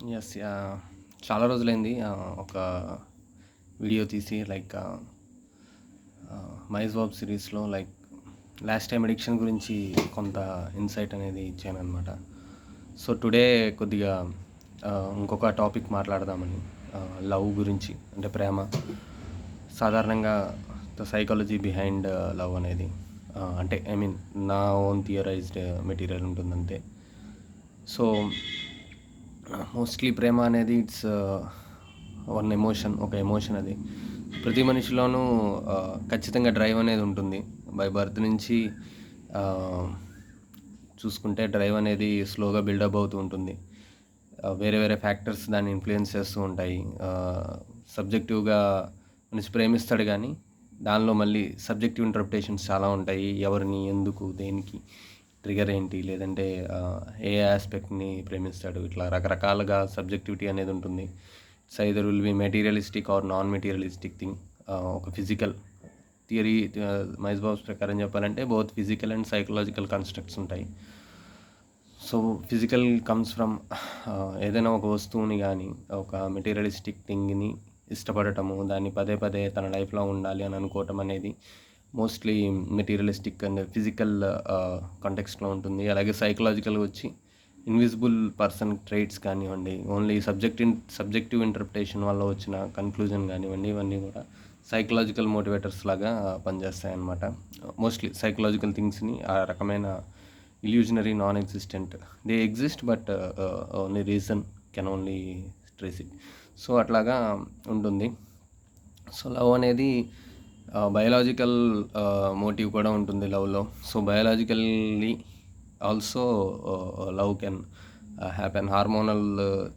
Yes. చాలా రోజులైంది ఒక వీడియో తీసి లైక్ 'మైజ్ బాబ్' సిరీస్‌లో లాస్ట్ టైమ్ అడిక్షన్ గురించి కొంత ఇన్సైట్ అనేది ఇచ్చాననమాట. సో టుడే కొద్దిగా ఇంకొక టాపిక్ మాట్లాడదామని, లవ్ గురించి, అంటే ప్రేమ. సాధారణంగా ద సైకాలజీ బిహైండ్ లవ్ అనేది, అంటే ఐ మీన్ నా ఓన్ థియరైజ్డ్ మెటీరియల్ ఉంటుందంతే. సో మోస్ట్లీ ప్రేమ అనేది ఇట్స్ ఒక ఎమోషన్. అది ప్రతి మనిషిలోనూ ఖచ్చితంగా డ్రైవ్ అనేది ఉంటుంది. బై బర్త్ నుంచి చూసుకుంటే డ్రైవ్ అనేది స్లోగా బిల్డప్ అవుతూ ఉంటుంది. వేరే వేరే ఫ్యాక్టర్స్ దాన్ని ఇన్ఫ్లుయెన్స్ చేస్తూ ఉంటాయి. సబ్జెక్టివ్గా మనిషి ప్రేమిస్తాడు, కానీ దానిలో మళ్ళీ సబ్జెక్టివ్ ఇంటర్ప్రిటేషన్స్ చాలా ఉంటాయి. ఎవరిని, ఎందుకు, దేనికి, ట్రిగర్ ఏంటి, లేదంటే ఏ ఆస్పెక్ట్ని ప్రేమిస్తాడు, ఇట్లా రకరకాలుగా సబ్జెక్టివిటీ అనేది ఉంటుంది. It's either will be materialistic or non materialistic thing. ఒక ఫిజికల్ థియరీ, మైజ్ బాబ్స్ ప్రకారం చెప్పాలంటే both physical and psychological constructs ఉంటాయి. సో ఫిజికల్ కమ్స్ ఫ్రమ్ ఏదైనా ఒక వస్తువుని కానీ ఒక మెటీరియలిస్టిక్ థింగ్ని ఇష్టపడటము, దాన్ని పదే పదే తన లైఫ్లో ఉండాలి అని అనుకోవటం అనేది మోస్ట్లీ మెటీరియలిస్టిక్ అండ్ ఫిజికల్ కాంటెక్స్ట్లో ఉంటుంది. అలాగే సైకలాజికల్గా వచ్చి ఇన్విజిబుల్ పర్సన్ ట్రైట్స్ కానివ్వండి, ఓన్లీ సబ్జెక్టివ్ ఇంటర్ప్రిటేషన్ వల్ల వచ్చిన కన్క్లూజన్ కానివ్వండి, ఇవన్నీ కూడా సైకలాజికల్ మోటివేటర్స్ లాగా పనిచేస్తాయి అన్నమాట. మోస్ట్లీ సైకలాజికల్ థింగ్స్ని ఆ రకమైన illusionary, non existent, they exist but only reason can only trace it. So అట్లాగా ఉంటుంది. సో లవ్ అనేది బయలాజికల్ మోటివ్ కూడా ఉంటుంది లవ్లో. So biologically also love can happen. Hormonal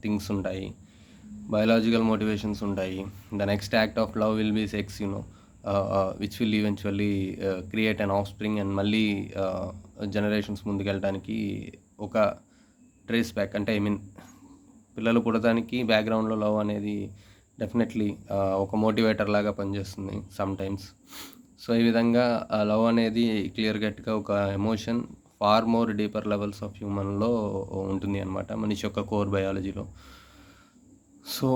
things ఉంటాయి, బయలాజికల్ మోటివేషన్స్ ఉంటాయి. The next act of love will be sex, which will eventually create an offspring, and మళ్ళీ generations ముందుకెళ్ళడానికి ఒక trace back, అంటే I mean పిల్లలు పుట్టడానికి బ్యాక్గ్రౌండ్లో love అనేది డెఫినెట్లీ ఒక మోటివేటర్ లాగా పనిచేస్తుంది సమ్ టైమ్స్. సో ఈ విధంగా లవ్ అనేది క్లియర్ కట్గా ఒక emotion, far more deeper levels of హ్యూమన్లో ఉంటుంది అన్నమాట, మనిషి యొక్క కోర్ బయాలజీలో. సో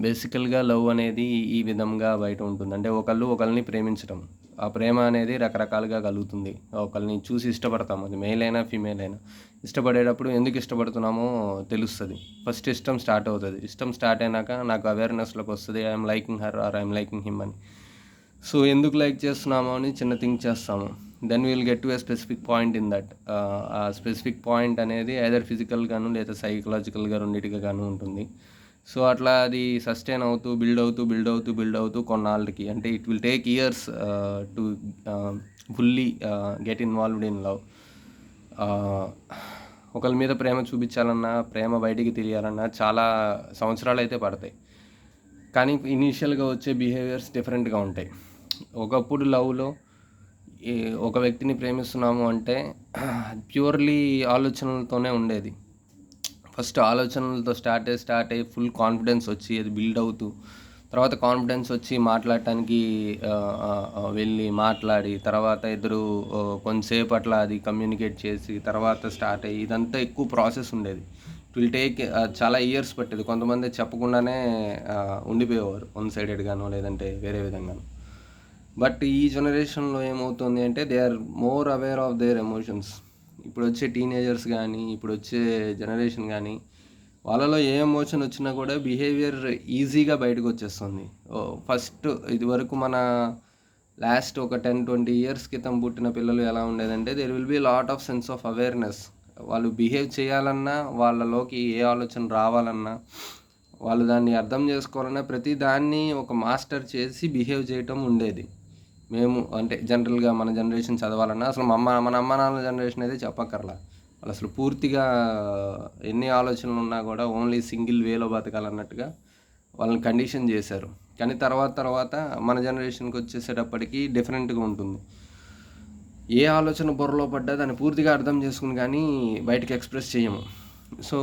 బేసికల్గా లవ్ అనేది ఈ విధంగా బయట ఉంటుంది. అంటే ఒకరిని ప్రేమించడం, ఆ ప్రేమ అనేది రకరకాలుగా కలుగుతుంది. ఒకరిని చూసి ఇష్టపడతాం, అది మెయిల్ అయినా ఫీమేల్ అయినా. ఇష్టపడేటప్పుడు ఎందుకు ఇష్టపడుతున్నామో తెలుస్తుంది. ఫస్ట్ ఇష్టం స్టార్ట్ అవుతుంది. ఇష్టం స్టార్ట్ అయినాక నాకు అవేర్నెస్లోకి వస్తుంది, I'm liking her or I'm liking him అని. సో ఎందుకు లైక్ చేస్తున్నామో అని చిన్న థింక్ చేస్తాము. Then will get to a specific point in that. ఆ స్పెసిఫిక్ పాయింట్ అనేది ఐదర్ ఫిజికల్గాను లేదా సైకలాజికల్గా రెండింటిగా గాను ఉంటుంది. సో అట్లా అది సస్టైన్ అవుతూ బిల్డ్ అవుతూ కొన్నాళ్ళకి, అంటే it will take years to fully get involved in love. ఒకరి మీద ప్రేమ చూపించాలన్నా, ప్రేమ బయటికి తెలియాలన్నా చాలా సంవత్సరాలు అయితే పడతాయి. కానీ ఇనీషియల్గా వచ్చే బిహేవియర్స్ డిఫరెంట్గా ఉంటాయి. ఒకప్పుడు లవ్లో ఒక వ్యక్తిని ప్రేమిస్తున్నాము అంటే ప్యూర్లీ ఆలోచనలతోనే ఉండేది. ఫస్ట్ ఆలోచనలతో స్టార్ట్ అయ్యి ఫుల్ కాన్ఫిడెన్స్ వచ్చి అది బిల్డ్ అవుతూ, తర్వాత కాన్ఫిడెన్స్ వచ్చి మాట్లాడటానికి వెళ్ళి మాట్లాడి, తర్వాత ఇద్దరు కొంతసేపు అట్లా అది కమ్యూనికేట్ చేసి తర్వాత స్టార్ట్ అయ్యి, ఇదంతా ఎక్కువ ప్రాసెస్ ఉండేది. ఇట్ విల్ టేక్ చాలా ఇయర్స్ పట్టేది. కొంతమంది చెప్పకుండానే ఉండిపోయేవారు, వన్ సైడెడ్గానో లేదంటే వేరే విధంగానో. బట్ ఈ జనరేషన్లో ఏమవుతుంది అంటే they are more aware of their emotions. ఇప్పుడు వచ్చే టీనేజర్స్ కానీ, ఇప్పుడు వచ్చే జనరేషన్ కానీ, వాళ్ళలో ఏ ఎమోషన్ వచ్చినా కూడా బిహేవియర్ ఈజీగా బయటకు వచ్చేస్తుంది. ఫస్ట్ ఇదివరకు మన లాస్ట్ ఒక 10-20 ఇయర్స్ క్రితం పుట్టిన పిల్లలు ఎలా ఉండేదంటే there will be lot of sense of awareness. వాళ్ళు బిహేవ్ చేయాలన్నా, వాళ్ళలోకి ఏ ఆలోచన రావాలన్నా, వాళ్ళు దాన్ని అర్థం చేసుకోవాలన్నా ప్రతి దాన్ని ఒక మాస్టర్ చేసి బిహేవ్ చేయటం ఉండేది. మేము అంటే జనరల్గా మన జనరేషన్ చదవాలన్నా, అసలు మన అమ్మ నాన్న జనరేషన్ అయితే చెప్పక్కర్లా. వాళ్ళు అసలు పూర్తిగా ఎన్ని ఆలోచనలు ఉన్నా కూడా ఓన్లీ సింగిల్ వేలో బతకాలన్నట్టుగా వాళ్ళని కండిషన్ చేశారు. కానీ తర్వాత మన జనరేషన్కి వచ్చేసేటప్పటికి డిఫరెంట్గా ఉంటుంది. ఏ ఆలోచన బుర్రలో పడ్డా దాన్ని పూర్తిగా అర్థం చేసుకుని కానీ బయటకు ఎక్స్ప్రెస్ చేయము. సో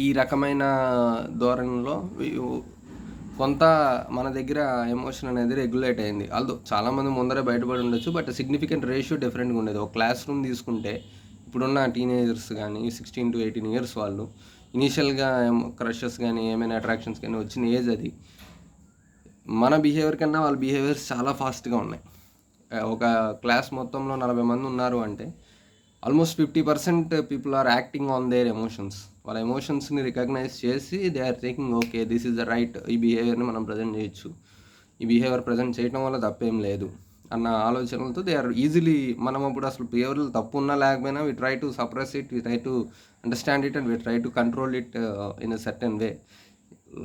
ఈ రకమైన ధోరణిలో కొంత మన దగ్గర ఎమోషన్ అనేది రెగ్యులేట్ అయింది. చాలామంది ముందరే బయటపడి ఉండొచ్చు, బట్ సిగ్నిఫికెంట్ రేషియో డిఫరెంట్గా ఉండేది. ఒక క్లాస్ రూమ్ తీసుకుంటే ఇప్పుడున్న టీనేజర్స్ కానీ 16 to 18 ఇయర్స్ వాళ్ళు ఇనీషియల్గా క్రషెస్ కానీ ఏమైనా అట్రాక్షన్స్ కానీ వచ్చిన ఏజ్ అది. మన బిహేవియర్ కన్నా వాళ్ళ బిహేవియర్స్ చాలా ఫాస్ట్గా ఉన్నాయి. ఒక క్లాస్ మొత్తంలో 40 మంది ఉన్నారు అంటే almost 50% people are acting on their emotions. వాళ్ళ ఎమోషన్స్ని రికగ్నైజ్ చేసి they are taking okay this is the right, ఈ బిహేవియర్ని మనం ప్రజెంట్ చేయొచ్చు, ఈ బిహేవియర్ ప్రజెంట్ చేయడం వల్ల తప్పేం లేదు అన్న ఆలోచనలతో దే ఆర్ ఈజీలీ. మనం అప్పుడు అసలు బిహేవియర్లు తప్పు ఉన్నా లేకపోయినా we try to suppress it, we try to understand it and we try to control it in a certain way.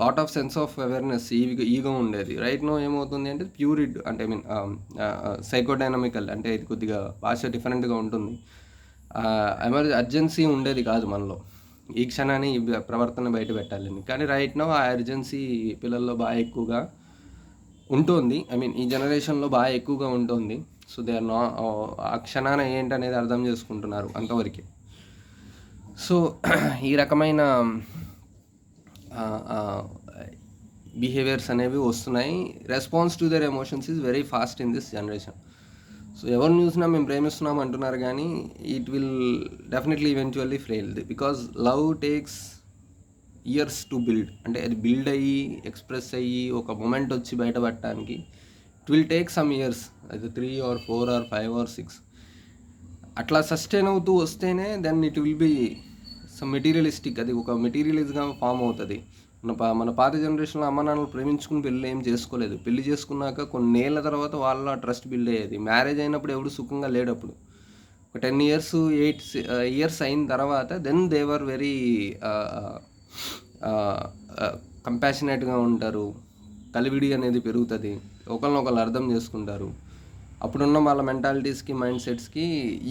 Lot of sense of awareness, ego ఉండేది. రైట్ నో ఏమవుతుంది అంటే ప్యూరిడ్ అంటే ఐ మీన్ సైకోడైనమికల్, అంటే ఇది కొద్దిగా భాష డిఫరెంట్గా ఉంటుంది. అర్జెన్సీ ఉండేది కాదు మనలో, ఈ క్షణాన్ని ఈ ప్రవర్తన బయట పెట్టాలని. కానీ రైట్ నో ఆ అర్జెన్సీ పిల్లల్లో బాగా ఎక్కువగా ఉంటుంది. ఐ మీన్ ఈ జనరేషన్లో బాగా ఎక్కువగా ఉంటుంది. సో దే ఆర్ నా ఆ క్షణాన ఏంటనేది అర్థం చేసుకుంటున్నారు అంతవరకే. సో ఈ రకమైన బిహేవియర్స్ అనేవి వస్తున్నాయి. Response to their emotions is very fast in this generation. So ఎవరిని చూసినా మేము ప్రేమిస్తున్నాం అంటున్నారు కానీ it will definitely eventually fail because love takes years to build. అంటే అది బిల్డ్ అయ్యి ఎక్స్ప్రెస్ అయ్యి ఒక మూమెంట్ వచ్చి బయటపడటానికి it will take some years, అది 3 or 4 or 5 or 6 అట్లా సస్టైన్ అవుతూ వస్తేనే then it will be some materialistic, అది ఒక మెటీరియలిస్ట్గా ఫామ్ అవుతుంది. మన పాత జనరేషన్లో అమ్మ నాన్నలు ప్రేమించుకుని పెళ్ళి ఏం చేసుకోలేదు. పెళ్లి చేసుకున్నాక కొన్ని ఏళ్ళ తర్వాత వాళ్ళ ట్రస్ట్ బిల్డ్ అయ్యేది. మ్యారేజ్ అయినప్పుడు ఎవడు సుఖంగా లేడప్పుడు. ఒక 10 years 8 years అయిన తర్వాత దెన్ దే వర్ వెరీ కంపాషనేట్గా ఉంటారు, కలివిడి అనేది పెరుగుతుంది, ఒకరినొకరు అర్థం చేసుకుంటారు. అప్పుడున్న వాళ్ళ మెంటాలిటీస్కి మైండ్ సెట్స్కి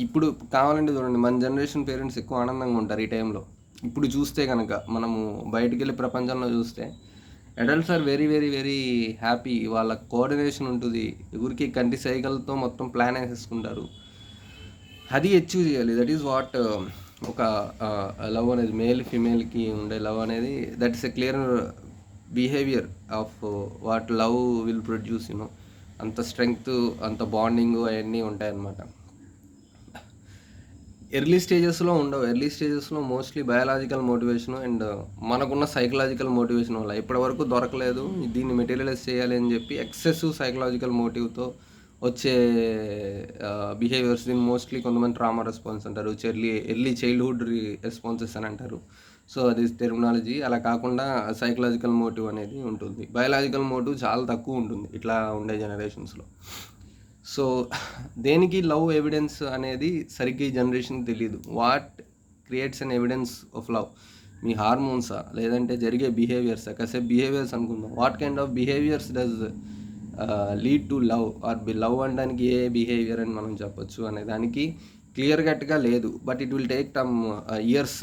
ఇప్పుడు కావాలంటే చూడండి, మన జనరేషన్ పేరెంట్స్ ఎక్కువ ఆనందంగా ఉంటారు ఈ టైంలో. ఇప్పుడు చూస్తే కనుక మనము బయటికి వెళ్ళి ప్రపంచంలో చూస్తే adults are very very very happy. వాళ్ళ కోఆర్డినేషన్ ఉంటుంది, ఊరికి కంటి సైకిల్తో మొత్తం ప్లాన్ వేసేసుకుంటారు. అది అచీవ్ చేయాలి. దట్ ఈజ్ వాట్ ఒక లవ్ అనేది, మేల్ ఫీమేల్కి ఉండే లవ్ అనేది that is a clear behaviour of what love will produce. అంత స్ట్రెంగ్త్, అంత బాండింగ్ అవన్నీ ఉంటాయన్నమాట. ఎర్లీ స్టేజెస్లో ఉండవు. ఎర్లీ స్టేజెస్లో మోస్ట్లీ బయాలజికల్ మోటివేషన్ అండ్ మనకున్న సైకలాజికల్ మోటివేషన్ వల్ల ఇప్పటివరకు దొరకలేదు. దీన్ని మెటీరియలైజ్ చేయాలి అని చెప్పి ఎక్సెసివ్ సైకలాజికల్ మోటివ్తో వచ్చే బిహేవియర్స్ దీన్ని మోస్ట్లీ కొంతమంది ట్రామా రెస్పాన్స్ అంటారు, ఎర్లీ చైల్డ్హుడ్ రెస్పాన్సెస్ అని అంటారు. సో అది టెర్మినాలజీ. అలా కాకుండా సైకలాజికల్ మోటివ్ అనేది ఉంటుంది. బయాలజికల్ మోటివ్ చాలా తక్కువ ఉంటుంది ఇట్లా ఉండే జనరేషన్స్లో. సో దేనికి లవ్ ఎవిడెన్స్ అనేది సరిగ్గా ఈ జనరేషన్కి తెలియదు. What creates an evidence of love? మీ హార్మోన్సా, లేదంటే జరిగే బిహేవియర్సా? కాసేపు బిహేవియర్స్ అనుకుందాం. What kind of behaviours does lead to love or love అనడానికి ఏ బిహేవియర్ అని మనం చెప్పొచ్చు అనే దానికి క్లియర్ కట్గా లేదు. But it will take years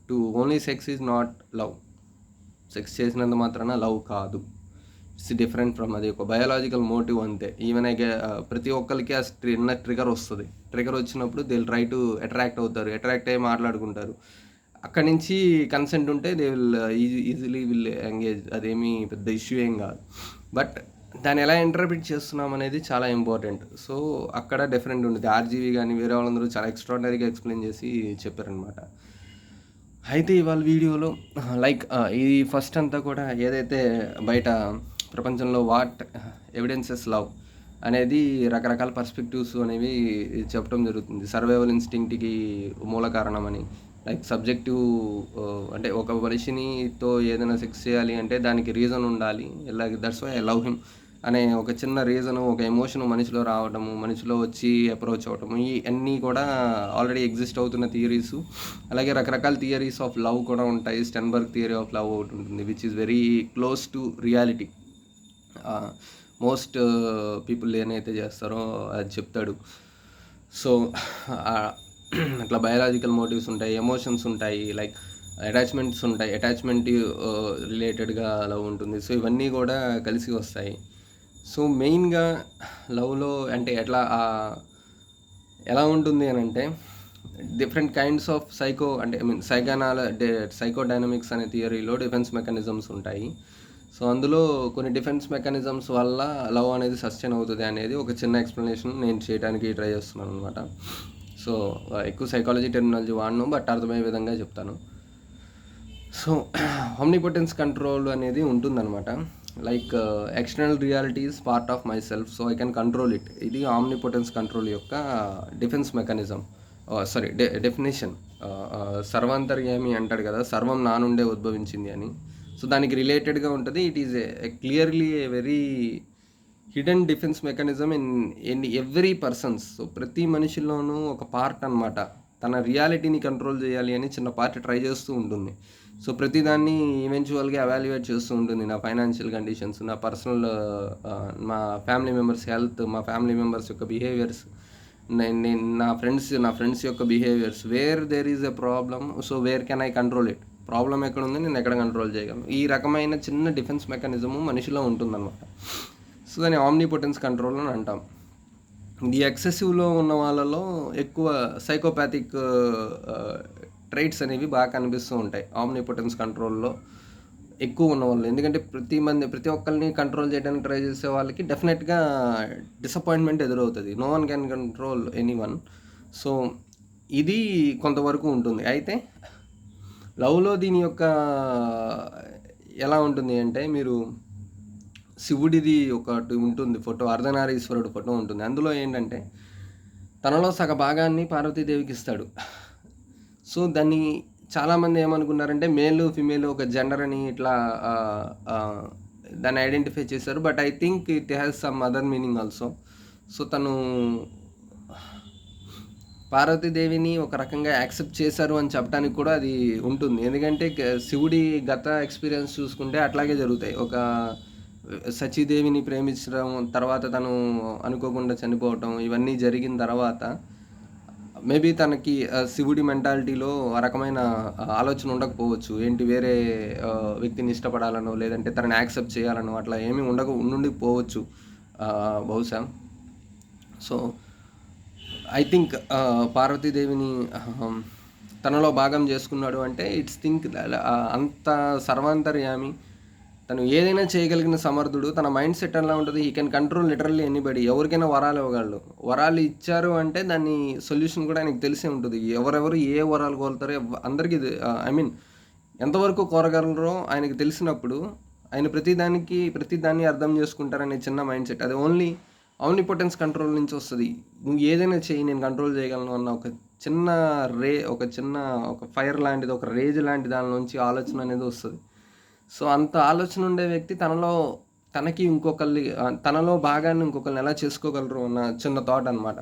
to only sex is not love. Sex చేసినంత మాత్రాన లవ్ కాదు. ఇట్స్ డిఫరెంట్ ఫ్రమ్, అది ఒక బయాలజికల్ మోటివ్ అంతే. ఈవెన్ ప్రతి ఒక్కరికి ఆ ట్రిగర్ వస్తుంది. ట్రిగర్ వచ్చినప్పుడు they will try to attract అవుతారు, అట్రాక్ట్ అయ్యి మాట్లాడుకుంటారు. అక్కడి నుంచి కన్సెంట్ ఉంటే they will easily will engage. అదేమీ పెద్ద ఇష్యూ ఏం కాదు. బట్ దాన్ని ఎలా ఇంటర్ప్రిట్ చేస్తున్నాం అనేది చాలా ఇంపార్టెంట్. సో అక్కడ డిఫరెంట్ ఉంటుంది. ఆర్జీవి కానీ వేరే వాళ్ళందరూ చాలా ఎక్స్ట్రాడినరీగా ఎక్స్ప్లెయిన్ చేసి చెప్పారనమాట. అయితే ఇవాళ వీడియోలో లైక్ ఈ ఫస్ట్ అంతా కూడా ఏదైతే బయట ప్రపంచంలో వాట్ ఎవిడెన్సెస్ లవ్ అనేది రకరకాల పర్స్పెక్టివ్స్ అనేవి చెప్పడం జరుగుతుంది. సర్వైవల్ ఇన్స్టింక్ట్కి మూల కారణమని, లైక్ సబ్జెక్టివ్, అంటే ఒక మనిషినితో ఏదైనా సెక్స్ చేయాలి అంటే దానికి రీజన్ ఉండాలి, like that's why I love him అనే ఒక చిన్న రీజను, ఒక ఎమోషన్ మనిషిలో రావడము, మనిషిలో వచ్చి అప్రోచ్ అవ్వటము, ఈ అన్నీ కూడా ఆల్రెడీ ఎగ్జిస్ట్ అవుతున్న థియరీస్. అలాగే రకరకాల థియరీస్ ఆఫ్ లవ్ కూడా ఉంటాయి. స్టెన్బర్గ్ థియరీ ఆఫ్ లవ్ ఒకటి ఉంటుంది, which is very close to reality. Most people ఏనైతే చేస్తారో అది చెప్తాడు. సో అట్లా బయాలజికల్ మోటివ్స్ ఉంటాయి, ఎమోషన్స్ ఉంటాయి, లైక్ అటాచ్మెంట్స్ ఉంటాయి, అటాచ్మెంట్ రిలేటెడ్గా లవ్ ఉంటుంది. సో ఇవన్నీ కూడా కలిసి వస్తాయి. సో మెయిన్గా లవ్లో అంటే ఎలా ఉంటుంది అని అంటే డిఫరెంట్ కైండ్స్ ఆఫ్ అంటే ఐ మీన్ సైకోడైనమిక్స్ అనే థియరీలో డిఫెన్స్ మెకానిజమ్స్ ఉంటాయి. సో అందులో కొన్ని డిఫెన్స్ మెకానిజమ్స్ వల్ల లవ్ అనేది సస్టైన్ అవుతుంది అనేది ఒక చిన్న ఎక్స్ప్లెనేషన్ నేను చేయడానికి ట్రై చేస్తున్నాను అనమాట. సో ఎక్కువ సైకాలజీ టెర్మినాలజీ వాడను, బట్ అర్థమయ్యే విధంగా చెప్తాను. సో ఆమ్నిపోటెన్స్ కంట్రోల్ అనేది ఉంటుందన్నమాట. Like external reality is part of my self, so I can control it. ఇది ఆమ్నిపోటెన్స్ కంట్రోల్ యొక్క డిఫెన్స్ మెకానిజం, డెఫినేషన్. సర్వాంతర్యామి అంటాడు కదా, సర్వం నా నుండే ఉద్భవించింది అని. సో దానికి రిలేటెడ్గా ఉంటుంది. It is clearly a very hidden defence mechanism in every persons. So ప్రతి మనిషిలోనూ ఒక పార్ట్ అనమాట, తన రియాలిటీని కంట్రోల్ చేయాలి అని చిన్న పార్ట్ ట్రై చేస్తూ ఉంటుంది. సో ప్రతిదాన్ని ఈవెన్చువల్గా అవాల్యుయేట్ చేస్తూ ఉంటుంది. నా ఫైనాన్షియల్ కండిషన్స్, నా పర్సనల్, మా ఫ్యామిలీ మెంబర్స్ హెల్త్, మా ఫ్యామిలీ మెంబర్స్ యొక్క బిహేవియర్స్, నా ఫ్రెండ్స్ యొక్క behaviours. Where there is a problem, so where can I control it. Problem ఎక్కడ ఉంది, నేను ఎక్కడ కంట్రోల్ చేయగలను. ఈ రకమైన చిన్న డిఫెన్స్ మెకానిజము మనిషిలో ఉంటుందన్నమాట. సో దాన్ని ఆమ్నిపోటెన్స్ కంట్రోల్ అని అంటాం. ఈ ఎక్సెసివ్లో ఉన్న వాళ్ళలో ఎక్కువ సైకోపాథిక్ ట్రైట్స్ అనేవి బాగా కనిపిస్తూ ఉంటాయి ఆమ్నిపోటెన్స్ కంట్రోల్లో ఎక్కువ ఉన్న వాళ్ళు. ఎందుకంటే ప్రతి ఒక్కరిని కంట్రోల్ చేయడానికి ట్రై చేసే వాళ్ళకి డెఫినెట్గా డిసప్పాయింట్మెంట్ ఎదురవుతుంది. No one can control anyone. So ఇది కొంతవరకు ఉంటుంది. అయితే లవ్లో దీని యొక్క ఎలా ఉంటుంది అంటే, మీరు శివుడిది ఒకటి ఉంటుంది ఫోటో, అర్ధనారీశ్వరుడు ఫోటో ఉంటుంది. అందులో ఏంటంటే తనలో సగ భాగాన్ని పార్వతీదేవికి ఇస్తాడు. సో దాన్ని చాలామంది ఏమనుకున్నారంటే మేల్ ఫిమేల్ ఒక జెండర్ అని ఇట్లా దాన్ని ఐడెంటిఫై చేశారు. But I think it has some other meaning also. So తను పార్వతీదేవిని ఒక రకంగా యాక్సెప్ట్ చేశారు అని చెప్పడానికి కూడా అది ఉంటుంది. ఎందుకంటే శివుడి గత ఎక్స్పీరియన్స్ చూసుకుంటే అట్లాగే జరుగుతాయి. ఒక సచీదేవిని ప్రేమించడం, తర్వాత తను అనుకోకుండా చనిపోవటం, ఇవన్నీ జరిగిన తర్వాత మేబీ తనకి శివుడి మెంటాలిటీలో ఆ రకమైన ఆలోచన ఉండకపోవచ్చు. ఏంటి వేరే వ్యక్తిని ఇష్టపడాలనో, లేదంటే తనని యాక్సెప్ట్ చేయాలనో అట్లా ఏమీ ఉండిపోవచ్చు బహుశా. సో ఐ థింక్ పార్వతీదేవిని తనలో భాగం చేసుకున్నాడు అంటే ఇట్స్ థింక్ అంత సర్వాంతర్యామి, తను ఏదైనా చేయగలిగిన సమర్థుడు. తన మైండ్ సెట్ ఎలా ఉంటుంది, he can control literally anybody. ఎవరికైనా వరాలు ఇవ్వగలడు. వరాలు ఇచ్చారు అంటే దాన్ని సొల్యూషన్ కూడా ఆయనకు తెలిసే ఉంటుంది. ఎవరెవరు ఏ వరాలు కోరుతారో అందరికీ ఎంతవరకు కోరగలరో ఆయనకు తెలిసినప్పుడు ఆయన ప్రతిదాన్ని అర్థం చేసుకుంటారనే చిన్న మైండ్ సెట్, అది ఓన్లీ ఆమ్నిపోటెన్స్ కంట్రోల్ నుంచి వస్తుంది. నువ్వు ఏదైనా చేయి, నేను కంట్రోల్ చేయగలను అన్న ఒక చిన్న ఒక ఫైర్ లాంటిది, ఒక రేజ్ లాంటి దాని నుంచి ఆలోచన అనేది వస్తుంది. సో అంత ఆలోచన ఉండే వ్యక్తి తనలో భాగాన్ని ఇంకొకరిని ఎలా చేసుకోగలరు అన్న చిన్న థాట్ అనమాట.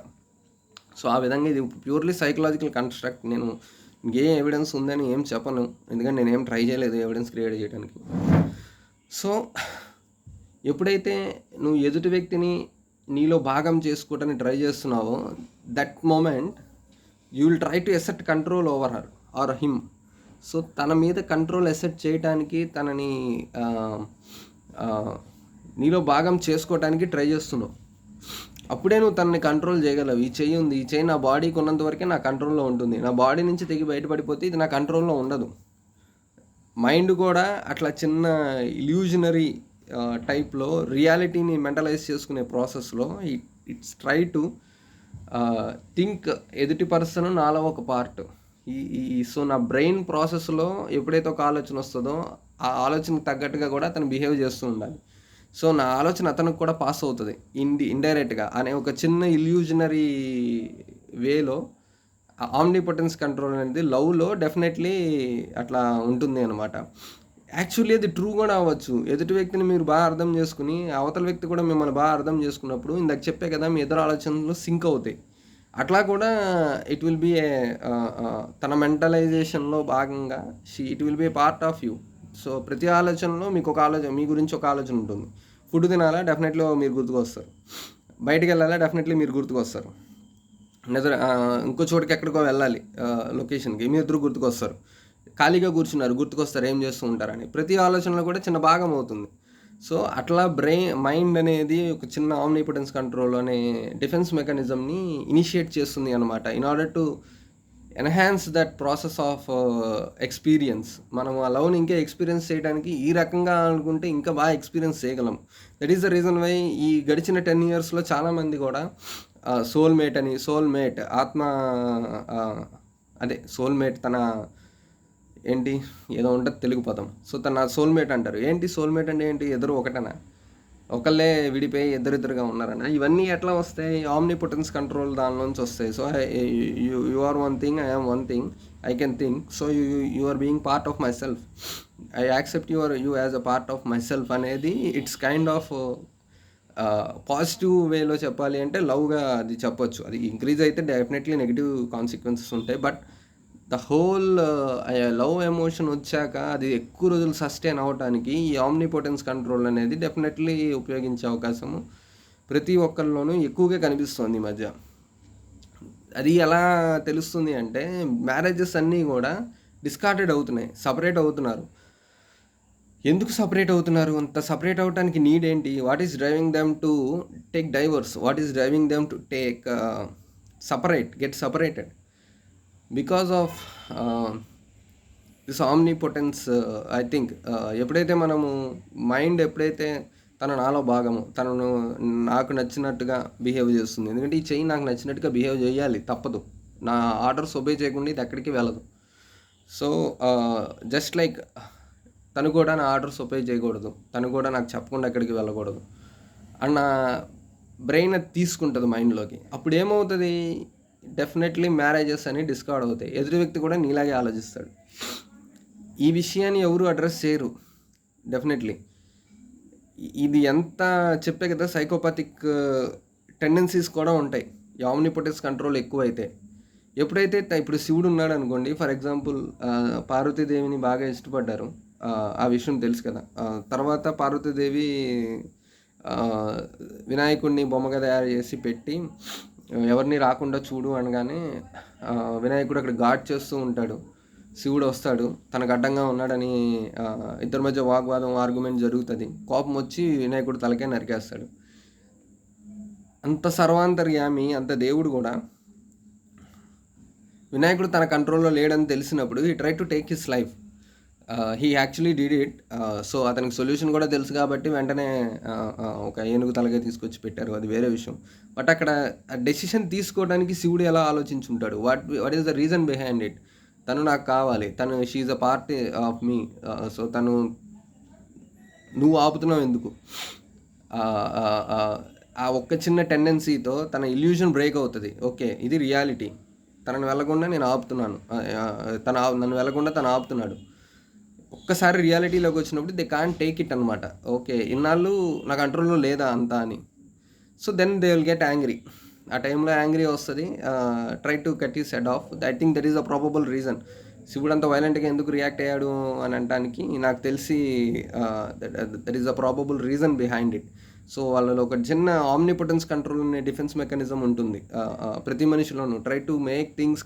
సో ఆ విధంగా ఇది ప్యూర్లీ సైకలాజికల్ కన్స్ట్రక్ట్. నేను ఏ ఎవిడెన్స్ ఉందని ఏం చెప్పను, ఎందుకంటే నేనేం ట్రై చేయలేదు ఎవిడెన్స్ క్రియేట్ చేయడానికి. సో ఎప్పుడైతే నువ్వు ఎదుటి వ్యక్తిని నీలో భాగం చేసుకోవడానికి ట్రై చేస్తున్నావో, that moment you will try to assert control over her or him. So తన మీద కంట్రోల్ ఎసెట్ చేయడానికి, తనని నీలో భాగం చేసుకోవడానికి ట్రై చేస్తున్నావు. అప్పుడే నువ్వు తనని కంట్రోల్ చేయగలవు. ఈ చెయ్యి నా బాడీకి ఉన్నంత వరకే నా కంట్రోల్లో ఉంటుంది. నా బాడీ నుంచి తెగి బయటపడిపోతే ఇది నా కంట్రోల్లో ఉండదు. మైండ్ కూడా అట్లా చిన్న ఇల్యూజనరీ టైప్లో రియాలిటీని మెంటలైజ్ చేసుకునే ప్రాసెస్లో ఇట్స్ ట్రై టు థింక్ ఎదుటి పర్సన్ నాలో ఒక పార్ట్. సో నా బ్రెయిన్ ప్రాసెస్లో ఎప్పుడైతే ఒక ఆలోచన వస్తుందో ఆ ఆలోచనకు తగ్గట్టుగా కూడా అతను బిహేవ్ చేస్తూ ఉండాలి. సో నా ఆలోచన అతనికి కూడా పాస్ అవుతుంది ఇండైరెక్ట్గా అనే ఒక చిన్న ఇల్యూజనరీ వేలో ఆమ్నిపోటెన్స్ కంట్రోల్ అనేది లవ్లో డెఫినెట్లీ అట్లా ఉంటుంది అనమాట. యాక్చువల్లీ అది ట్రూ కూడా అవ్వచ్చు. ఎదుటి వ్యక్తిని మీరు బాగా అర్థం చేసుకుని, అవతల వ్యక్తి కూడా మిమ్మల్ని బాగా అర్థం చేసుకున్నప్పుడు, ఇందాక చెప్పే కదా మీ ఇద్దరు ఆలోచనలు సింక్ అవుతాయి. అట్లా కూడా ఇట్ విల్ బీ తన మెంటలైజేషన్లో భాగంగా it will be a part of you. So ప్రతి ఆలోచనలో మీ గురించి ఒక ఆలోచన ఉంటుంది. ఫుడ్ తినాలా, డెఫినెట్లీ మీరు గుర్తుకొస్తారు. బయటికి వెళ్ళాలా, డెఫినెట్లీ మీరు గుర్తుకొస్తారు. ఇంకో చోటుకి ఎక్కడికో వెళ్ళాలి, లొకేషన్కి, మీ ఇద్దరు గుర్తుకొస్తారు. ఖాళీగా కూర్చున్నారు, గుర్తుకొస్తారు ఏం చేస్తూ ఉంటారని. ప్రతి ఆలోచనలో కూడా చిన్న భాగం అవుతుంది. సో అట్లా మైండ్ అనేది ఒక చిన్న ఆమ్నిపోటెన్స్ కంట్రోల్ అనే డిఫెన్స్ మెకానిజంని ఇనిషియేట్ చేస్తుంది అనమాట. In order to enhance that process of experience. మనం ఆ లవ్ని ఇంకా ఎక్స్పీరియన్స్ చేయడానికి ఈ రకంగా అనుకుంటే ఇంకా బాగా ఎక్స్పీరియన్స్ చేయగలం. That is the reason why ఈ గడిచిన 10 yearsలో చాలామంది కూడా సోల్మేట్ అని, సోల్మేట్ ఆత్మ, అదే సోల్మేట్ తన ఏంటి ఏదో ఉంటుంది తెలుగు పదం. సో తన సోల్మేట్ అంటారు. ఏంటి సోల్మేట్ అంటే ఏంటి? ఇద్దరు ఒకటేనా? ఒకళ్ళే విడిపోయి ఇద్దరిద్దరుగా ఉన్నారనా? ఇవన్నీ ఎట్లా వస్తాయి? ఆమ్నిపోటెన్స్ కంట్రోల్ దానిలోంచి వస్తాయి. So you are one thing, I am one thing, I can think. So you are being part of myself, I accept you as a part of myself అనేది ఇట్స్ కైండ్ ఆఫ్ పాజిటివ్ వేలో చెప్పాలి అంటే లవ్గా అది చెప్పొచ్చు. అది increase అయితే definitely negative consequences ఉంటాయి. But the whole love emotion వచ్చాక అది ఎక్కువ రోజులు సస్టైన్ అవ్వటానికి ఈ ఆమ్నిపోటెన్స్ కంట్రోల్ అనేది డెఫినెట్లీ ఉపయోగించే అవకాశము ప్రతి ఒక్కరిలోనూ ఎక్కువగా కనిపిస్తుంది ఈ మధ్య. అది ఎలా తెలుస్తుంది అంటే మ్యారేజెస్ అన్నీ కూడా డిస్కార్డెడ్ అవుతున్నాయి, సపరేట్ అవుతున్నారు. ఎందుకు సపరేట్ అవుతున్నారు? అంత సపరేట్ అవ్వటానికి నీడ్ ఏంటి? What is driving them to take divorce? What is driving them to take get separated? Because of this omnipotence. I think ఎప్పుడైతే మనము ఎప్పుడైతే తన నాలో భాగము, తనను నాకు నచ్చినట్టుగా బిహేవ్ చేస్తుంది. ఎందుకంటే ఈ చెయ్యి నాకు నచ్చినట్టుగా బిహేవ్ చేయాలి, తప్పదు. నా ఆర్డర్స్ ఒబే చేయకుండా ఇది ఎక్కడికి వెళ్ళదు. సో జస్ట్ లైక్ తను కూడా నా ఆర్డర్స్ ఒబే చేయకూడదు, తను కూడా నాకు చెప్పకుండా ఎక్కడికి వెళ్ళకూడదు అన్న బ్రెయిన్ అది తీసుకుంటుంది మైండ్లోకి. అప్పుడు ఏమవుతుంది? డెఫినెట్లీ మ్యారేజెస్ అని డిస్కార్డ్ అవుతాయి. ఎదురు వ్యక్తి కూడా నీలాగే ఆలోచిస్తాడు. ఈ విషయాన్ని ఎవరు అడ్రస్ చేయరు డెఫినెట్లీ. ఇది ఎంత చెప్పే కదా, సైకోపాథిక్ టెండెన్సీస్ కూడా ఉంటాయి ఈ ఆమ్నిపోటెన్స్ కంట్రోల్ ఎక్కువైతే. ఎప్పుడైతే ఇప్పుడు శివుడు ఉన్నాడు అనుకోండి, ఫర్ ఎగ్జాంపుల్ పార్వతీదేవిని బాగా ఇష్టపడ్డారు, ఆ విషయం తెలుసు కదా. తర్వాత పార్వతీదేవి వినాయకుడిని బొమ్మగా తయారు చేసి పెట్టి ఎవరిని రాకుండా చూడు అనగానే వినాయకుడు అక్కడ గాడ్ చేస్తూ ఉంటాడు. శివుడు వస్తాడు, తనకు అడ్డంగా ఉన్నాడని ఇద్దరి మధ్య వాగ్వాదం, ఆర్గ్యుమెంట్ జరుగుతుంది. కోపం వచ్చి వినాయకుడు తలకే నరికేస్తాడు. అంత సర్వాంతర్యామి, అంత దేవుడు కూడా వినాయకుడు తన కంట్రోల్లో లేడని తెలిసినప్పుడు he try to take his life. He actually did it. So అతనికి సొల్యూషన్ కూడా తెలుసు కాబట్టి వెంటనే ఒక ఏనుగు తలగా తీసుకొచ్చి పెట్టారు, అది వేరే విషయం. బట్ అక్కడ డెసిషన్ తీసుకోవడానికి శివుడు ఎలా ఆలోచించుంటాడు? What is the reason behind it? తను నాకు కావాలి, తను she's a part of me. So నువ్వు ఆపుతున్నావు ఎందుకు? ఆ ఒక్క చిన్న టెండెన్సీతో తన ఇల్యూషన్ బ్రేక్ అవుతుంది. ఓకే, ఇది రియాలిటీ, తనను వెళ్ళకుండా నేను ఆపుతున్నాను, నన్ను వెళ్ళకుండా తను ఆపుతున్నాడు. ఒక్కసారి రియాలిటీలోకి వచ్చినప్పుడు దే కాంట్ టేక్ ఇట్ అనమాట. ఓకే, ఇన్నాళ్ళు నా కంట్రోల్లో లేదా అంతా అని. So then they will get angry. ఆ టైంలో యాంగ్రీ వస్తుంది, try to cut his head off. I think that is a probable reason. శివుడు అంత వైలెంట్గా ఎందుకు రియాక్ట్ అయ్యాడు అని అనడానికి నాకు తెలిసి that is a probable reason behind it. So వాళ్ళలో ఒక చిన్న ఆమ్నిపోటెన్స్ కంట్రోల్ అనే డిఫెన్స్ మెకానిజం ఉంటుంది ప్రతి మనిషిలోనూ. ట్రై టు మేక్ థింగ్స్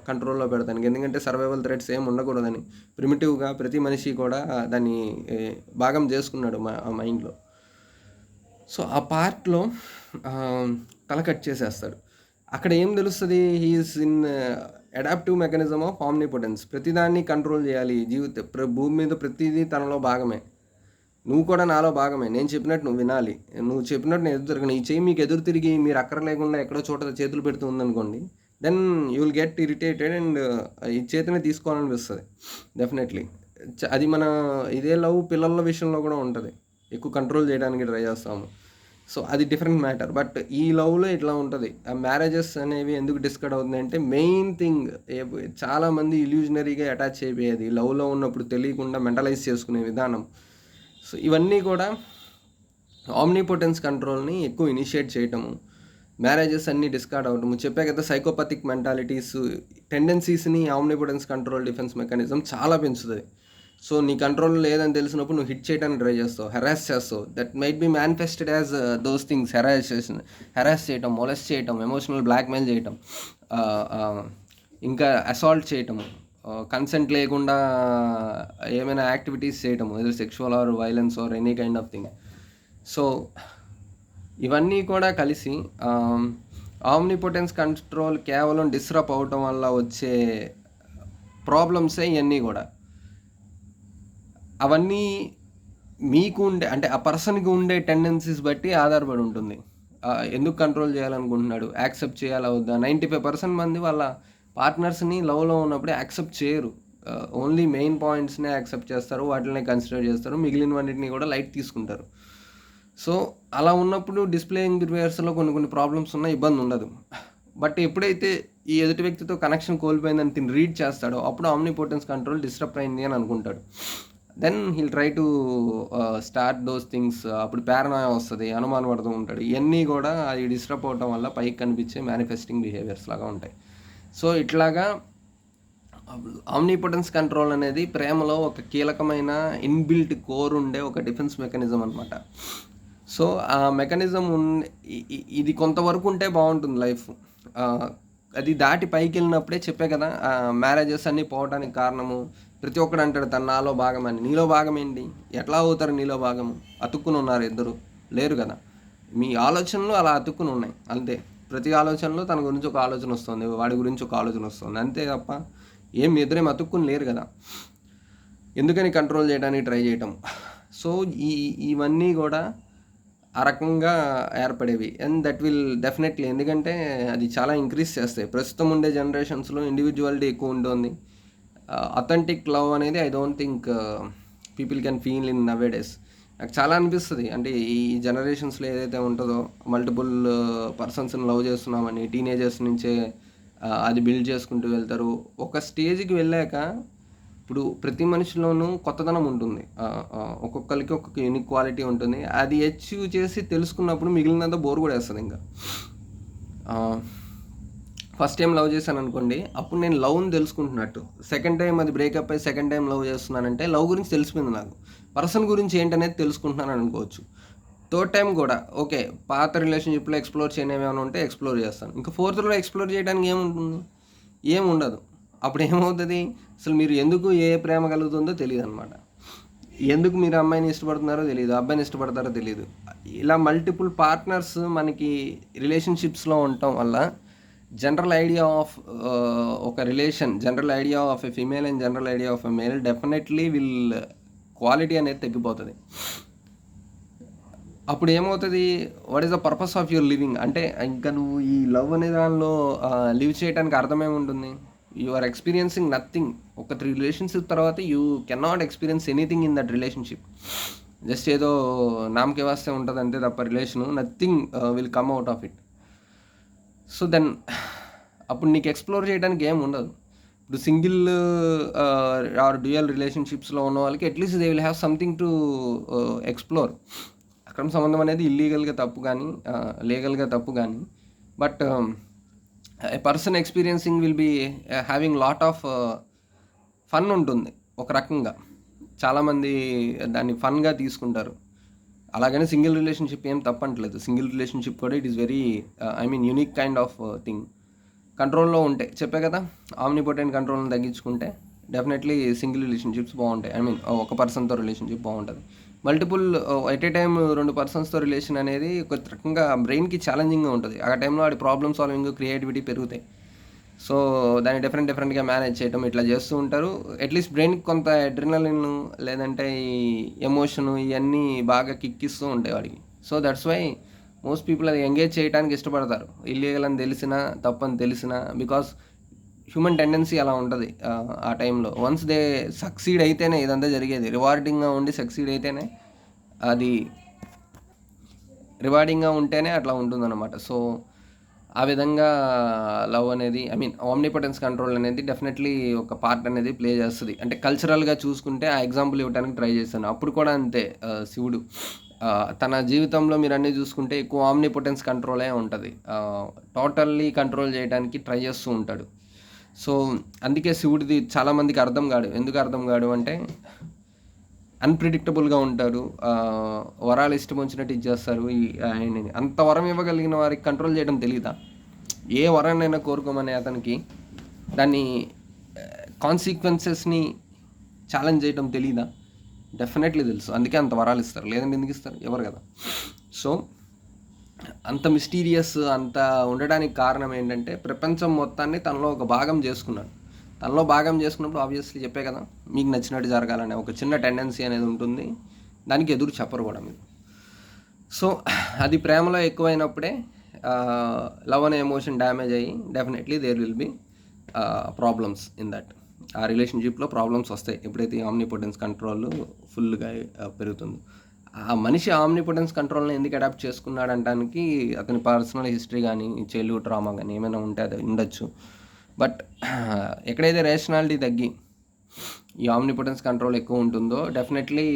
కంట్రోల్లో పెడతానికి. ఎందుకంటే సర్వైవల్ థ్రెట్స్ ఏం ఉండకూడదని ప్రిమిటివ్గా ప్రతి మనిషి కూడా దాన్ని భాగం చేసుకున్నాడు మైండ్లో. సో ఆ పార్ట్లో తల కట్ చేసేస్తాడు. అక్కడ ఏం తెలుస్తుంది? He's in adaptive mechanism of omnipotence. ప్రతిదాన్ని కంట్రోల్ చేయాలి. భూమి మీద ప్రతిదీ తనలో భాగమే. నువ్వు కూడా నాలో భాగమే. నేను చెప్పినట్టు నువ్వు వినాలి, నువ్వు చెప్పినట్టు నేను ఎదురు తిరగను. ఈ చెయ్యి మీకు ఎదురు తిరిగి మీరు అక్కర లేకుండా ఎక్కడో చోట చేతులు పెడుతూ ఉందనుకోండి, then you will get irritated and ఈ చేతిని తీసుకోవాలనిపిస్తుంది డెఫినెట్లీ. అది మన ఇదే లవ్ పిల్లల విషయంలో కూడా ఉంటుంది, ఎక్కువ కంట్రోల్ చేయడానికి ట్రై చేస్తాము. సో అది డిఫరెంట్ మ్యాటర్. బట్ ఈ లవ్లో ఇట్లా ఉంటుంది. ఆ మ్యారేజెస్ అనేవి ఎందుకు డిస్కర్డ్ అవుతుంది అంటే మెయిన్ థింగ్, చాలామంది ఇల్యూజనరీగా అటాచ్ అయిపోయేది లవ్లో ఉన్నప్పుడు తెలియకుండా మెంటలైజ్ చేసుకునే విధానం. సో ఇవన్నీ కూడా ఆమ్నిపోటెన్స్ కంట్రోల్ని ఎక్కువ ఇనిషియేట్ చేయటము, మ్యారేజెస్ అన్నీ డిస్కార్డ్ అవ్వటము. చెప్పే కదా, సైకోపాథిక్ మెంటాలిటీస్ టెండెన్సీస్ని ఆమ్నిపోటెన్స్ కంట్రోల్ డిఫెన్స్ మెకానిజం చాలా పెంచుతుంది. సో నీ కంట్రోల్ లేదని తెలిసినప్పుడు నువ్వు హిట్ చేయడానికి ట్రై చేస్తావు, హెరాస్ చేస్తావు. That might be manifested as those things. Harass చేయటం, మొలెస్ట్ చేయటం, ఎమోషనల్ బ్లాక్మెయిల్ చేయటం, ఇంకా అసాల్ట్ చేయటము, కన్సెంట్ లేకుండా ఏమైనా యాక్టివిటీస్ చేయటము, ఏదో sexual or violence or any kind of thing. So ఇవన్నీ కూడా కలిసి ఆమ్నిపోటెన్స్ కంట్రోల్ కేవలం డిస్టర్బ్ అవటం వల్ల వచ్చే ప్రాబ్లమ్సే ఇవన్నీ కూడా. అవన్నీ మీకు ఉండే, అంటే ఆ పర్సన్కి ఉండే టెండెన్సీస్ బట్టి ఆధారపడి ఉంటుంది. ఎందుకు కంట్రోల్ చేయాలనుకుంటున్నాడు, యాక్సెప్ట్ చేయాలా వద్దా? 95% మంది వాళ్ళ పార్ట్నర్స్ని లవ్లో ఉన్నప్పుడు యాక్సెప్ట్ చేయరు. ఓన్లీ మెయిన్ పాయింట్స్నే యాక్సెప్ట్ చేస్తారు, వాటిని కన్సిడర్ చేస్తారు, మిగిలినవన్నిటిని కూడా లైట్ తీసుకుంటారు. సో అలా ఉన్నప్పుడు డిస్ప్లేయింగ్ బిహేవియర్స్లో కొన్ని ప్రాబ్లమ్స్ ఉన్న ఇబ్బంది ఉండదు. బట్ ఎప్పుడైతే ఈ ఎదుటి వ్యక్తితో కనెక్షన్ కోల్పోయిందని తిని రీడ్ చేస్తాడో అప్పుడు ఆమ్నిపోటెన్స్ కంట్రోల్ డిస్టర్బ్ అయింది అని అనుకుంటాడు. Then he'll try to start those things. అప్పుడు పారనాయ వస్తుంది, అనుమానం పడుతూ ఉంటాడు. ఇవన్నీ కూడా అది డిస్టర్బ్ అవడం వల్ల పైకి కనిపించే మేనిఫెస్టింగ్ బిహేవియర్స్ లాగా ఉంటాయి. సో ఇట్లాగా ఆమ్నిపోటెన్స్ కంట్రోల్ అనేది ప్రేమలో ఒక కీలకమైన ఇన్బిల్ట్ కోర్ ఉండే ఒక డిఫెన్స్ మెకానిజం అనమాట. సో ఆ మెకానిజం ఇది కొంతవరకు ఉంటే బాగుంటుంది లైఫ్. అది దాటి పైకి వెళ్ళినప్పుడే చెప్పే కదా మ్యారేజెస్ అన్నీ పోవడానికి కారణము. ప్రతి ఒక్కడు అంటాడు తను నాలో భాగం అని. నీలో భాగం ఏంటి? ఎట్లా అవుతారు నీలో భాగము? అతుక్కుని ఉన్నారు ఇద్దరు? లేరు కదా. మీ ఆలోచనలు అలా అతుక్కుని ఉన్నాయి అంతే. ప్రతి ఆలోచనలో తన గురించి ఒక ఆలోచన వస్తుంది, వాడి గురించి ఒక ఆలోచన వస్తుంది, అంతే తప్ప మీ ఇద్దరేం అతుక్కుని లేరు కదా. ఎందుకని కంట్రోల్ చేయడానికి ట్రై చేయటం. సో ఇవన్నీ కూడా ఆ రకంగా ఏర్పడేవి. అండ్ దట్ విల్ డెఫినెట్లీ, ఎందుకంటే అది చాలా ఇంక్రీజ్ చేస్తాయి. ప్రస్తుతం ఉండే జనరేషన్స్లో ఇండివిజువాలిటీ ఎక్కువ ఉంటుంది. అథెంటిక్ లవ్ అనేది I don't think people can feel in nowadays. నాకు చాలా అనిపిస్తుంది, అంటే ఈ జనరేషన్స్లో ఏదైతే ఉంటుందో మల్టిపుల్ పర్సన్స్ని లవ్ చేస్తున్నామని టీనేజర్స్ నుంచే అది బిల్డ్ చేసుకుంటూ వెళ్తారు. ఒక స్టేజ్కి వెళ్ళాక ఇప్పుడు ప్రతి మనిషిలోనూ కొత్తదనం ఉంటుంది, ఒక్కొక్కరికి ఒక్కొక్క యూనిక్ క్వాలిటీ ఉంటుంది. అది అచీవ్ చేసి తెలుసుకున్నప్పుడు మిగిలినంత బోర్ కూడా వేస్తుంది. ఇంకా ఫస్ట్ టైం లవ్ చేశాను అనుకోండి, అప్పుడు నేను లవ్ని తెలుసుకుంటున్నట్టు. సెకండ్ టైం అది బ్రేకప్ అయ్యి సెకండ్ టైం లవ్ చేస్తున్నానంటే లవ్ గురించి తెలిసిపోయింది నాకు, పర్సన్ గురించి ఏంటనేది తెలుసుకుంటున్నాను అనుకోవచ్చు. థర్డ్ టైం కూడా ఓకే, పాత రిలేషన్షిప్లో ఎక్స్ప్లోర్ చేయనివి ఏమైనా ఉంటే ఎక్స్ప్లోర్ చేస్తాను. ఇంకా ఫోర్త్లో ఎక్స్ప్లోర్ చేయడానికి ఏముంటుంది? ఏముండదు. అప్పుడు ఏమవుతుంది, అసలు మీరు ఎందుకు ఏ ప్రేమ కలుగుతుందో తెలియదు అనమాట. ఎందుకు మీరు అమ్మాయిని ఇష్టపడుతున్నారో తెలియదు, అబ్బాయిని ఇష్టపడతారో తెలియదు. ఇలా మల్టిపుల్ పార్ట్నర్స్ మనకి రిలేషన్షిప్స్లో ఉండటం వల్ల జనరల్ ఐడియా ఆఫ్ ఒక relation, general idea of a female and general idea of a male definitely will quality అనేది తగ్గిపోతుంది. అప్పుడు ఏమవుతుంది, what is the purpose of your living? అంటే ఇంకా నువ్వు ఈ లవ్ అనే దానిలో లివ్ చేయడానికి అర్థమేముంటుంది? You are experiencing nothing. ఒక 3 రిలేషన్షిప్ తర్వాత you can not experience anything in that relationship. Just ఏదో నామకే వాస్తే ఉంటుంది అంతే తప్ప relation nothing will come out of it. So then అప్పుడు నీకు ఎక్స్ప్లోర్ చేయడానికి ఏం ఉండదు. ఇప్పుడు సింగిల్ ఆర్ డ్యూయల్ రిలేషన్షిప్స్లో ఉన్న వాళ్ళకి at least they will have something to explore. అక్రమ సంబంధం అనేది ఇల్లీగల్గా తప్పు కానీ లీగల్గా తప్పు కానీ, but a person experiencing will be having lot of fun ఉంటుంది ఒక రకంగా. చాలామంది దాన్ని ఫన్గా తీసుకుంటారు. అలాగని సింగిల్ రిలేషన్షిప్ ఏం తప్పట్లేదు. సింగిల్ రిలేషన్షిప్ కూడా it is very unique kind of thing. కంట్రోల్లో ఉంటే చెప్పే కదా, ఆమ్నిపోటెంట్ కంట్రోల్ని తగ్గించుకుంటే డెఫినెట్లీ సింగిల్ రిలేషన్షిప్స్ బాగుంటాయి. ఒక పర్సన్తో రిలేషన్షిప్ బాగుంటుంది. మల్టిపుల్ ఎట్ ఏ టైం 2 పర్సన్స్తో రిలేషన్ అనేది ఒక రకంగా బ్రెయిన్కి ఛాలెంజింగ్గా ఉంటుంది. ఆ టైంలో వాడి ప్రాబ్లమ్ సాల్వింగ్, క్రియేటివిటీ పెరుగుతాయి. సో దాన్ని డిఫరెంట్గా మేనేజ్ చేయటం ఇట్లా చేస్తూ ఉంటారు. అట్లీస్ట్ బ్రెయిన్కి కొంత అడ్రినలిన్ లేదంటే ఈ ఎమోషను ఇవన్నీ బాగా కిక్కిస్తూ ఉంటాయి వాడికి. So that's why most people అది ఎంగేజ్ చేయడానికి ఇష్టపడతారు, ఇల్లీగల్ అని తెలిసినా తప్పని తెలిసినా. బికాస్ హ్యూమన్ టెండెన్సీ అలా ఉంటుంది ఆ టైంలో. వన్స్ దే సక్సీడ్ అయితేనే ఇదంతా జరిగేది. రివార్డింగ్గా ఉండి సక్సీడ్ అయితేనే, అది రివార్డింగ్గా ఉంటేనే అట్లా ఉంటుందన్నమాట. సో ఆ విధంగా లవ్ అనేది ఆమ్నిపోటెన్స్ కంట్రోల్ అనేది డెఫినెట్లీ ఒక పార్ట్ అనేది ప్లే చేస్తుంది. అంటే కల్చరల్గా చూసుకుంటే ఆ ఎగ్జాంపుల్ ఇవ్వడానికి ట్రై చేశాను. అప్పుడు కూడా అంతే. శివుడు తన జీవితంలో మీరు అన్నీ చూసుకుంటే ఎక్కువ ఆమ్నిపోటెన్స్ కంట్రోలే ఉంటుంది. టోటల్లీ కంట్రోల్ చేయడానికి ట్రై చేస్తూ ఉంటాడు. సో అందుకే శివుడిది చాలామందికి అర్థం కాడు. ఎందుకు అర్థం కాడు అంటే అన్ప్రిడిక్టబుల్గా ఉంటారు, వరాలు ఇష్టం వచ్చినట్టు ఇచ్చేస్తారు. ఆయనని అంత వరం ఇవ్వగలిగిన వారికి కంట్రోల్ చేయడం తెలియదా? ఏ వరాన్నైనా కోరుకోమని అతనికి దాన్ని కాన్సిక్వెన్సెస్ని ఛాలెంజ్ చేయడం తెలియదా? డెఫినెట్లీ తెలుసు. అందుకే అంత వరాలు ఇస్తారు. లేదంటే ఎందుకు ఇస్తారు? ఎవరు కదా. సో అంత మిస్టీరియస్ అంత ఉండడానికి కారణం ఏంటంటే ప్రపంచం మొత్తాన్ని తనలో ఒక భాగం చేసుకున్నాడు. తనలో భాగం చేసుకున్నప్పుడు ఆబ్వియస్లీ చెప్పే కదా, మీకు నచ్చినట్టు జరగాలనే ఒక చిన్న టెండెన్సీ అనేది ఉంటుంది. దానికి ఎదురు చెప్పరు కూడా మీరు. సో అది ప్రేమలో ఎక్కువైనప్పుడే లవ్ అనే ఎమోషన్ డ్యామేజ్ అయ్యి definitely there will be problems in that. ఆ రిలేషన్షిప్లో ప్రాబ్లమ్స్ వస్తాయి ఎప్పుడైతే ఆమ్నిపోటెన్స్ కంట్రోల్ ఫుల్గా పెరుగుతుందో. ఆ మనిషి ఆమ్నిపోటెన్స్ కంట్రోల్ని ఎందుకు అడాప్ట్ చేసుకున్నాడు అనడానికి అతని పర్సనల్ హిస్టరీ కానీ చైల్డ్హుడ్ ట్రామా కానీ ఏమైనా ఉంటే అది ఉండొచ్చు. బట్ ఎక్కడైతే రేషనాలిటీ తగ్గి ఈ ఆమ్నిపోటెన్స్ కంట్రోల్ ఎక్కువ ఉంటుందో డెఫినెట్లీ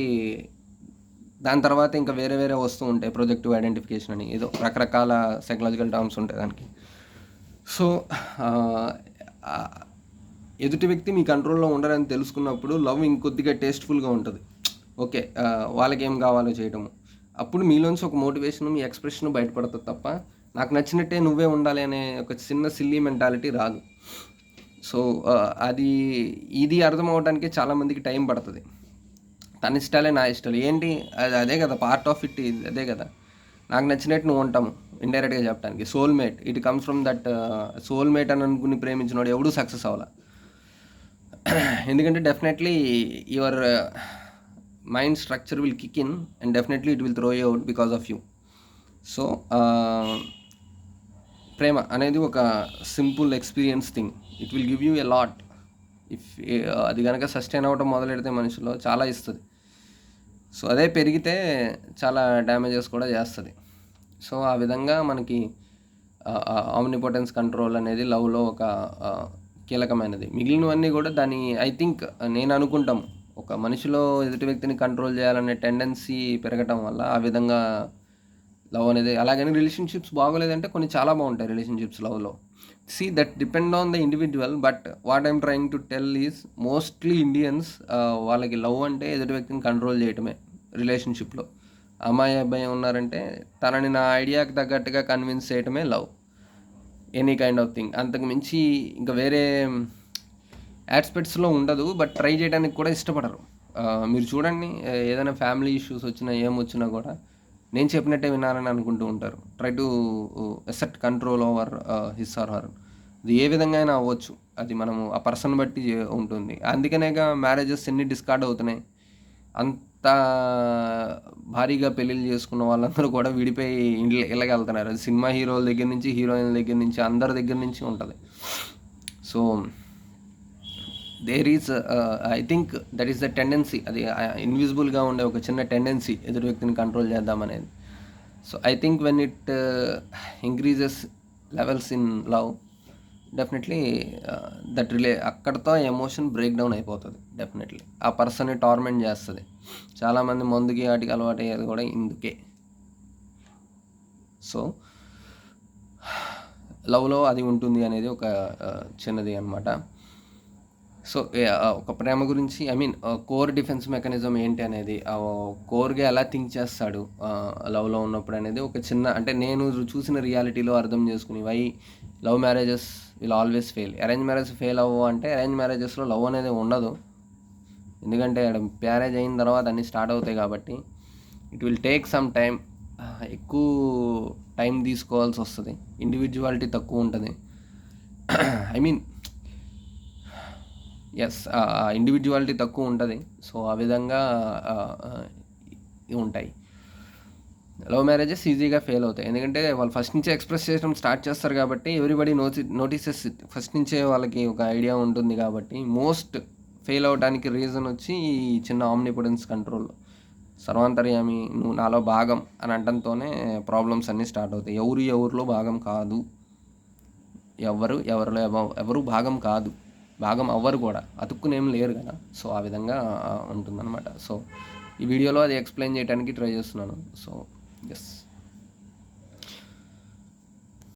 దాని తర్వాత ఇంకా వేరే వేరే వస్తూ ఉంటాయి. ప్రొజెక్టివ్ ఐడెంటిఫికేషన్ అని ఏదో రకరకాల సైకలాజికల్ టర్మ్స్ ఉంటాయి దానికి. సో ఎదుటి వ్యక్తి మీ కంట్రోల్లో ఉండరని తెలుసుకున్నప్పుడు లవ్ ఇంకొద్దిగా టేస్ట్ఫుల్గా ఉంటుంది. ఓకే, వాళ్ళకి ఏం కావాలో చేయటము. అప్పుడు మీలోంచి ఒక మోటివేషన్, మీ ఎక్స్ప్రెషన్ బయటపడుతుంది తప్ప నాకు నచ్చినట్టే నువ్వే ఉండాలి అనే ఒక చిన్న సిల్లీ మెంటాలిటీ రాదు. సో ఇది అర్థం అవడానికి చాలామందికి టైం పడుతుంది. తన ఇష్టాలే నా ఇష్టాలు ఏంటి, అదే కదా పార్ట్ ఆఫ్ ఇట్, అదే కదా నాకు నచ్చినట్టు నువ్వు ఉంటాము. ఇండైరెక్ట్గా చెప్పడానికి soulmate, it comes from that. Soulmate అని అనుకుని ప్రేమించినోడు ఎవడూ సక్సెస్ అవ్వాల. ఎందుకంటే definitely your mind structure will kick in and definitely it will throw you out because of you. So ప్రేమ అనేది ఒక simple experience thing. It will give you a lot. If అది కనుక సస్టైన్ అవ్వటం మొదలెడితే మనిషిలో చాలా ఇస్తుంది. సో అదే పెరిగితే చాలా డ్యామేజెస్ కూడా చేస్తుంది. సో ఆ విధంగా మనకి ఆమ్నిపోటెన్స్ కంట్రోల్ అనేది లవ్లో ఒక కీలకమైనది. మిగిలినవన్నీ కూడా దాని ఐ థింక్ నేను అనుకుంటాం ఒక మనిషిలో ఎదుటి వ్యక్తిని కంట్రోల్ చేయాలనే టెండెన్సీ పెరగటం వల్ల ఆ విధంగా లవ్ అనేది. అలాగని రిలేషన్షిప్స్ బాగోలేదంటే కొన్ని చాలా బాగుంటాయి రిలేషన్షిప్స్ లవ్లో. See, that depend on the individual, but what I'm trying to tell is mostly Indians వాళ్ళకి లవ్ అంటే ఎదుటి వ్యక్తిని కంట్రోల్ చేయటమే రిలేషన్షిప్లో. అమ్మాయి అబ్బాయి ఉన్నారంటే తనని నా ఐడియాకి తగ్గట్టుగా కన్విన్స్ చేయటమే love, any kind of thing. అంతకు మించి ఇంకా వేరే ఆస్పెక్ట్స్లో ఉండదు. బట్ ట్రై చేయడానికి కూడా ఇష్టపడరు. మీరు చూడండి, ఏదైనా ఫ్యామిలీ ఇష్యూస్ వచ్చినా ఏమొచ్చినా కూడా నేను చెప్పినట్టే వినాలని అనుకుంటూ ఉంటారు. Try to asset control over his or her. అది ఏ విధంగా అయినా అవ్వచ్చు, అది మనము ఆ పర్సన్ బట్టి ఉంటుంది. అందుకనేగా మ్యారేజెస్ ఎన్ని డిస్కార్డ్ అవుతున్నాయి. అంత భారీగా పెళ్ళిళ్ళు చేసుకున్న వాళ్ళందరూ కూడా విడిపోయి ఇళ్ళకెళ్తున్నారు. అది సినిమా హీరోల దగ్గర నుంచి హీరోయిన్ల దగ్గర నుంచి అందరి దగ్గర నుంచి ఉంటుంది. So there is I think that is the tendency. అది ఇన్విజిబుల్గా ఉండే ఒక చిన్న టెండెన్సీ ఎదురు వ్యక్తిని కంట్రోల్ చేద్దామనేది. So I think when it increases levels in love, definitely that అక్కడితో ఎమోషన్ బ్రేక్ డౌన్ అయిపోతుంది. డెఫినెట్లీ ఆ పర్సన్ని టార్మెంట్ చేస్తుంది. చాలామంది మందుకి వాటికి అలవాటు అయ్యేది కూడా ఇందుకే. సో లవ్లో అది ఉంటుంది అనేది ఒక చిన్నది అనమాట. సో ఒక ప్రేమ గురించి I mean core defence mechanism ఏంటి అనేది, కోర్గా ఎలా థింక్ చేస్తాడు లవ్లో ఉన్నప్పుడు అనేది ఒక చిన్న, అంటే నేను చూసిన రియాలిటీలో అర్థం చేసుకుని why love marriages will always fail. Arrange marriage fail అవ్వు అంటే అరేంజ్ మ్యారేజెస్లో లవ్ అనేది ఉండదు. ఎందుకంటే మ్యారేజ్ అయిన తర్వాత అన్నీ స్టార్ట్ అవుతాయి కాబట్టి it will take some time. ఎక్కువ టైం తీసుకోవాల్సి వస్తుంది. ఇండివిజువాలిటీ తక్కువ ఉంటుంది. ఐ మీన్ ఎస్, ఇండివిజువాలిటీ తక్కువ ఉంటుంది. సో ఆ విధంగా ఉంటాయి. లవ్ మ్యారేజెస్ ఈజీగా ఫెయిల్ అవుతాయి. ఎందుకంటే వాళ్ళు ఫస్ట్ నుంచే ఎక్స్ప్రెస్ చేయడం స్టార్ట్ చేస్తారు కాబట్టి ఎవ్రీబడి నోటీసెస్ ఫస్ట్ నుంచే వాళ్ళకి ఒక ఐడియా ఉంటుంది కాబట్టి మోస్ట్ ఫెయిల్ అవడానికి రీజన్ వచ్చి ఈ చిన్న ఆమ్నిపోటెన్స్ కంట్రోల్. సర్వాంతర్యామి, నువ్వు నాలో భాగం అని అనడంతోనే ప్రాబ్లమ్స్ అన్నీ స్టార్ట్ అవుతాయి. ఎవరిలో భాగం కాదు, ఎవరు భాగం కాదు, భాగం అవ్వరు కూడా, అతుక్కునేం లేరు కదా. సో ఆ విధంగా ఉంటుందన్నమాట. సో ఈ వీడియోలో అది ఎక్స్ప్లెయిన్ చేయడానికి ట్రై చేస్తున్నాను. So yes.